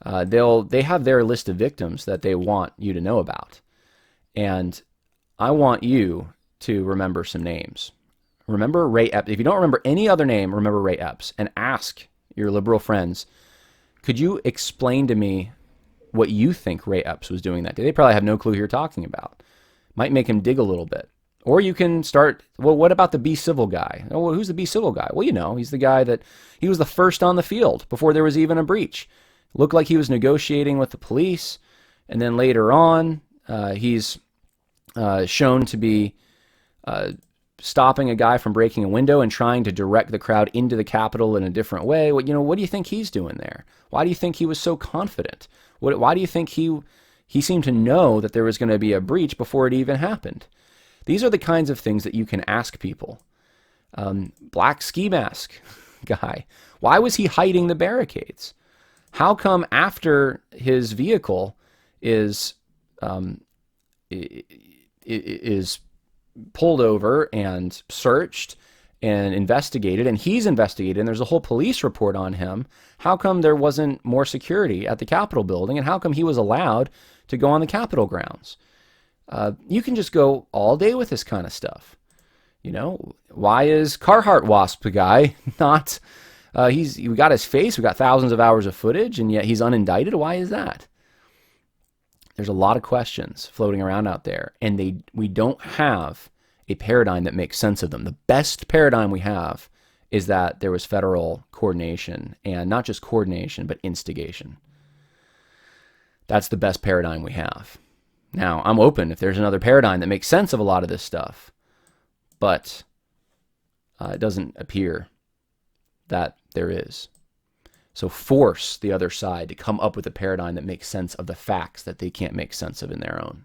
They have their list of victims that they want you to know about. And I want you to remember some names. Remember Ray Epps. If you don't remember any other name, remember Ray Epps, and ask your liberal friends, could you explain to me what you think Ray Epps was doing that day? They probably have no clue who you're talking about. Might make him dig a little bit. Or you can start, well, what about the Be Civil guy? Oh, well, who's the Be Civil guy? Well, he's the guy he was the first on the field before there was even a breach. Looked like he was negotiating with the police, and then later on, he's shown to be stopping a guy from breaking a window and trying to direct the crowd into the Capitol in a different way. What do you think he's doing there? Why do you think he was so confident? Why do you think he seemed to know that there was going to be a breach before it even happened? These are the kinds of things that you can ask people. Black ski mask guy. Why was he hiding the barricades? How come after his vehicle is pulled over and searched and investigated, and he's investigated, and there's a whole police report on him, how come there wasn't more security at the Capitol building, and how come he was allowed to go on the Capitol grounds? You can just go all day with this kind of stuff. Why is Carhartt Wasp the guy not... we got his face, we got thousands of hours of footage, and yet he's unindicted? Why is that? There's a lot of questions floating around out there, and we don't have a paradigm that makes sense of them. The best paradigm we have is that there was federal coordination, and not just coordination, but instigation. That's the best paradigm we have. Now, I'm open if there's another paradigm that makes sense of a lot of this stuff, but it doesn't appear that there is. So force the other side to come up with a paradigm that makes sense of the facts that they can't make sense of in their own.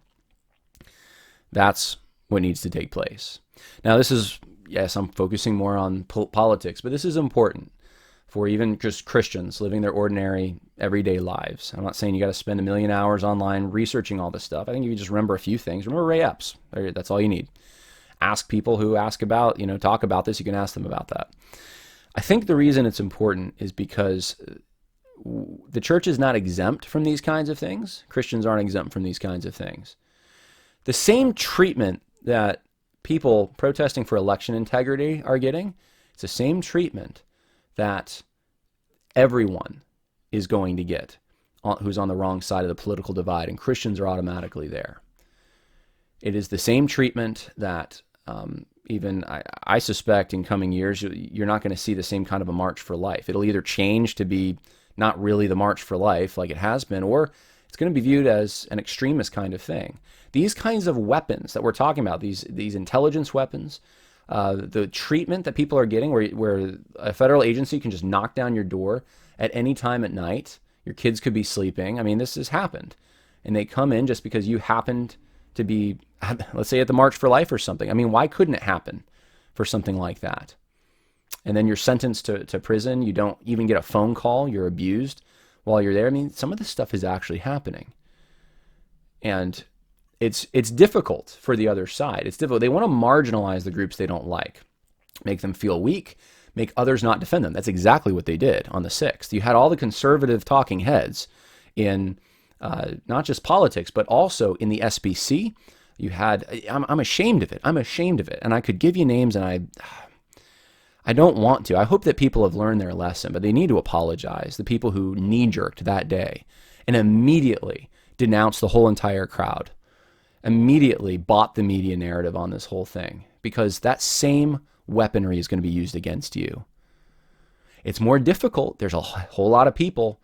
That's what needs to take place. Now, this is, yes, I'm focusing more on politics, but this is important for even just Christians living their ordinary, everyday lives. I'm not saying you got to spend 1 million hours online researching all this stuff. I think you can just remember a few things. Remember Ray Epps. That's all you need. Ask people who ask about, talk about this. You can ask them about that. I think the reason it's important is because the church is not exempt from these kinds of things. Christians aren't exempt from these kinds of things. The same treatment that people protesting for election integrity are getting, it's the same treatment that everyone is going to get who's on the wrong side of the political divide, and Christians are automatically there. It is the same treatment that even I suspect in coming years, you're not going to see the same kind of a march for life. It'll either change to be not really the march for life like it has been, or it's going to be viewed as an extremist kind of thing. These kinds of weapons that we're talking about, these intelligence weapons, the treatment that people are getting where a federal agency can just knock down your door at any time at night, your kids could be sleeping. I mean, this has happened. And they come in just because you happened to be, let's say, at the March for Life or something. I mean, why couldn't it happen for something like that? and then you're sentenced to prison. You don't even get a phone call. You're abused while you're there. I mean, some of this stuff is actually happening. And it's difficult for the other side. It's difficult. They want to marginalize the groups they don't like, make them feel weak, make others not defend them. That's exactly what they did on the 6th. You had all the conservative talking heads in not just politics, but also in the SBC. You had, I'm ashamed of it. I'm ashamed of it. And I could give you names, and I don't want to. I hope that people have learned their lesson, but they need to apologize. The people who knee-jerked that day and immediately denounced the whole entire crowd, immediately bought the media narrative on this whole thing, because that same weaponry is going to be used against you. It's more difficult. There's a whole lot of people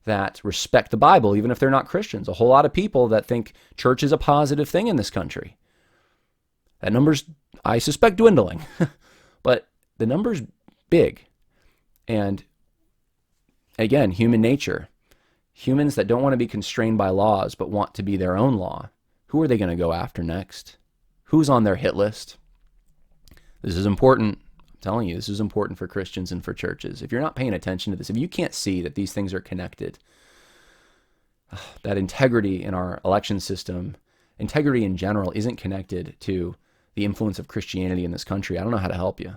that respect the Bible, even if they're not Christians. A whole lot of people that think church is a positive thing in this country. That number's, I suspect, dwindling. But the number's big. And again, human nature. Humans that don't want to be constrained by laws, but want to be their own law. Who are they going to go after next? Who's on their hit list? This is important. I'm telling you, this is important for Christians and for churches. If you're not paying attention to this, if you can't see that these things are connected, that integrity in our election system, integrity in general, isn't connected to the influence of Christianity in this country, I don't know how to help you.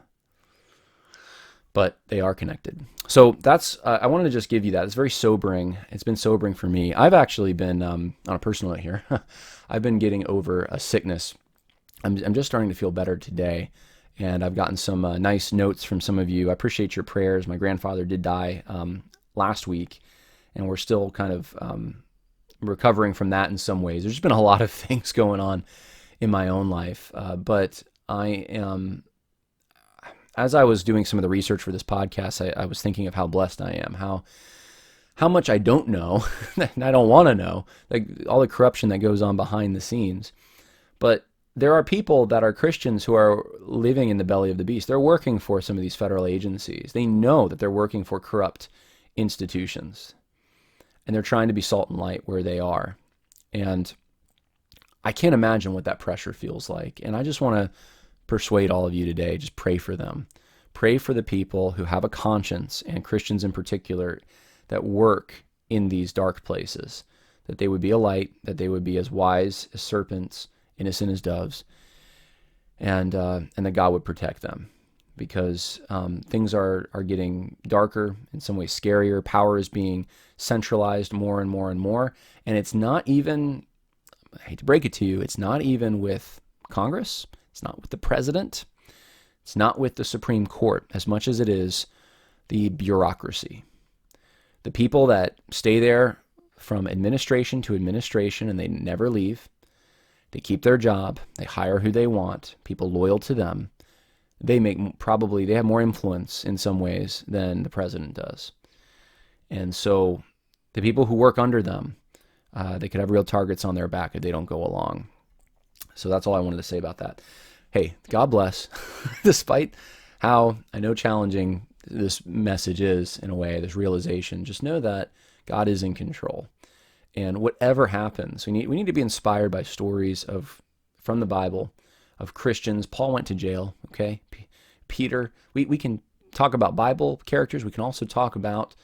But they are connected. So that's, I wanted to just give you that. It's very sobering. It's been sobering for me. I've actually been, on a personal note here, I've been getting over a sickness. I'm just starting to feel better today. And I've gotten some nice notes from some of you. I appreciate your prayers. My grandfather did die last week, and we're still kind of recovering from that in some ways. There's just been a lot of things going on in my own life. But I am, as I was doing some of the research for this podcast, I was thinking of how blessed I am, how much I don't know, and I don't want to know, like all the corruption that goes on behind the scenes. But there are people that are Christians who are living in the belly of the beast. They're working for some of these federal agencies. They know that they're working for corrupt institutions, and they're trying to be salt and light where they are. And I can't imagine what that pressure feels like. And I just want to persuade all of you today, just pray for them. Pray for the people who have a conscience, and Christians in particular, that work in these dark places, that they would be a light, that they would be as wise as serpents, innocent as doves, and that God would protect them, because things are getting darker, in some ways scarier. Power is being centralized more and more and more, and it's not even, I hate to break it to you, it's not even with Congress, it's not with the president, it's not with the Supreme Court, as much as it is the bureaucracy. The people that stay there from administration to administration, and they never leave. They keep their job. They hire who they want, people loyal to them. They have more influence in some ways than the president does. And so the people who work under them, they could have real targets on their back if they don't go along. So that's all I wanted to say about that. Hey, God bless. Despite how I know challenging this message is in a way, this realization, just know that God is in control. And whatever happens, we need to be inspired by stories from the Bible of Christians. Paul went to jail, okay? Peter, we can talk about Bible characters. We can also talk about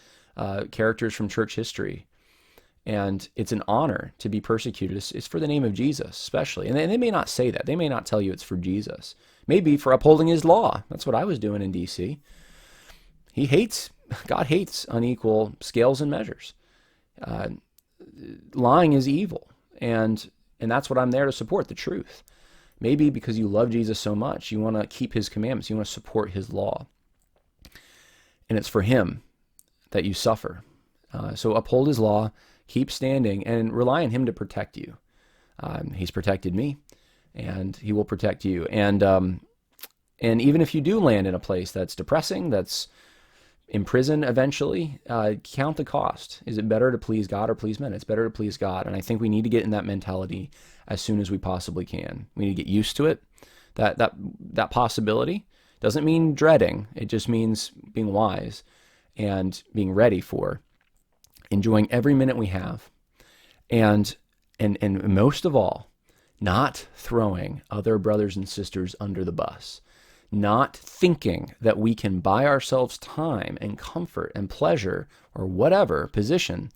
characters from church history. And it's an honor to be persecuted. It's for the name of Jesus, especially. And they may not say that. They may not tell you it's for Jesus. Maybe for upholding his law. That's what I was doing in D.C. God hates unequal scales and measures. Lying is evil, and that's what I'm there to support, the truth. Maybe because you love Jesus so much, you want to keep his commandments, you want to support his law, and it's for him that you suffer. So uphold his law, keep standing, and rely on him to protect you. He's protected me, and he will protect you. And even if you do land in a place that's depressing, that's in prison eventually, count the cost. Is it better to please God or please men? It's better to please God. And I think we need to get in that mentality as soon as we possibly can. We need to get used to it. That possibility doesn't mean dreading. It just means being wise and being ready for enjoying every minute we have. And most of all, not throwing other brothers and sisters under the bus. not thinking that we can buy ourselves time and comfort and pleasure or whatever position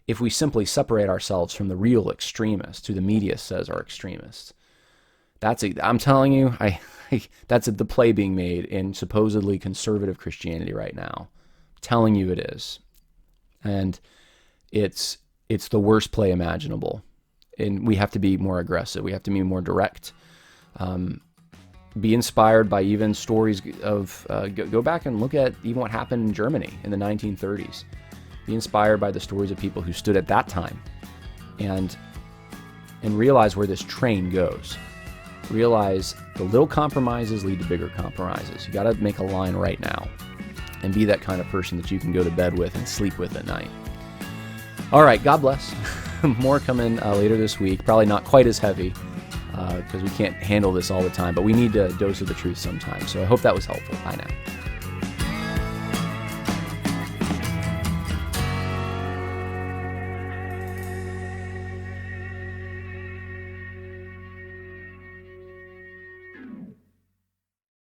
if we simply separate ourselves from the real extremists, who the media says are extremists. I'm telling you, that's the play being made in supposedly conservative Christianity right now. I'm telling you it is. And it's the worst play imaginable. And we have to be more aggressive. We have to be more direct. Be inspired by even stories of, go back and look at even what happened in Germany in the 1930s. Be inspired by the stories of people who stood at that time and realize where this train goes. Realize the little compromises lead to bigger compromises. You got to make a line right now and be that kind of person that you can go to bed with and sleep with at night. All right, God bless. More coming later this week. Probably not quite as heavy because we can't handle this all the time, but we need a dose of the truth sometimes. So I hope that was helpful. Bye now.